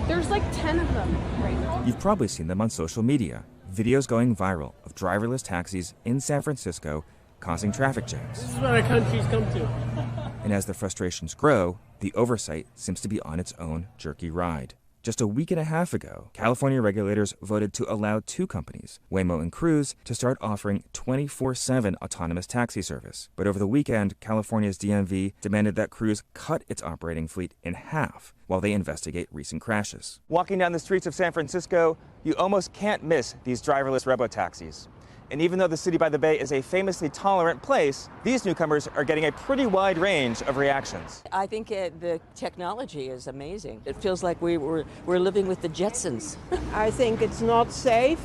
There's like 10 of them right now. You've probably seen them on social media. Videos going viral of driverless taxis in San Francisco causing traffic jams. This is what our country's come to. And as the frustrations grow, the oversight seems to be on its own jerky ride. Just a week and a half ago, California regulators voted to allow two companies, Waymo and Cruise, to start offering 24/7 autonomous taxi service. But over the weekend, California's DMV demanded that Cruise cut its operating fleet in half while they investigate recent crashes. Walking down the streets of San Francisco, you almost can't miss these driverless robo-taxis. And even though the city by the Bay is a famously tolerant place, these newcomers are getting a pretty wide range of reactions. I think the technology is amazing. It feels like we're living with the Jetsons. I think it's not safe,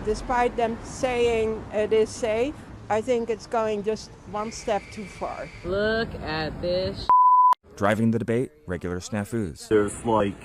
despite them saying it is safe. I think it's going just one step too far. Look at this. Driving the debate, regular snafus. There's like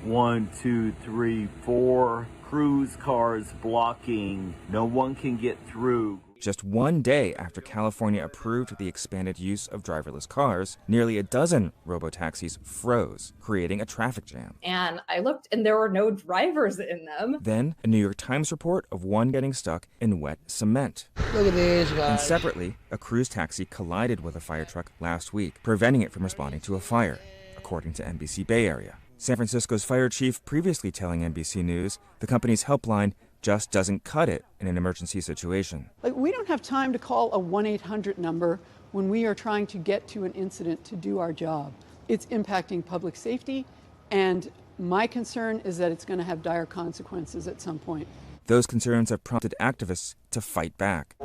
1, 2, 3, 4 cruise cars blocking. No one can get through. Just one day after California approved the expanded use of driverless cars, nearly a dozen robo-taxis froze, creating a traffic jam. And I looked and there were no drivers in them. Then, a New York Times report of one getting stuck in wet cement. Look at this, guys. And separately, a cruise taxi collided with a fire truck last week, preventing it from responding to a fire, according to NBC Bay Area. San Francisco's fire chief previously telling NBC News the company's helpline just doesn't cut it in an emergency situation. We don't have time to call a 1-800 number when we are trying to get to an incident to do our job. It's impacting public safety, and my concern is that it's going to have dire consequences at some point. Those concerns have prompted activists to fight back,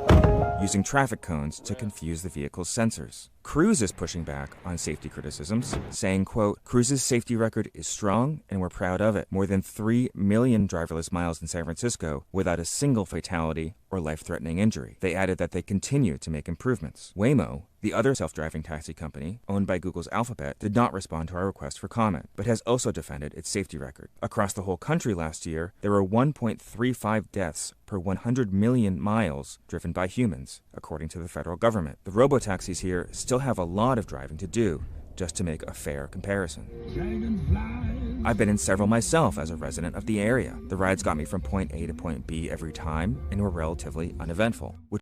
using traffic cones to confuse the vehicle's sensors. Cruise is pushing back on safety criticisms, saying, quote, Cruise's safety record is strong and we're proud of it. More than 3 million driverless miles in San Francisco without a single fatality or life-threatening injury. They added that they continue to make improvements. Waymo, the other self-driving taxi company owned by Google's Alphabet, did not respond to our request for comment, but has also defended its safety record. Across the whole country last year, there were 1.35 deaths per 100 million miles driven by humans, according to the federal government. The robo-taxis here still have a lot of driving to do just to make a fair comparison. I've been in several myself as a resident of the area. The rides got me from point A to point B every time and were relatively uneventful, which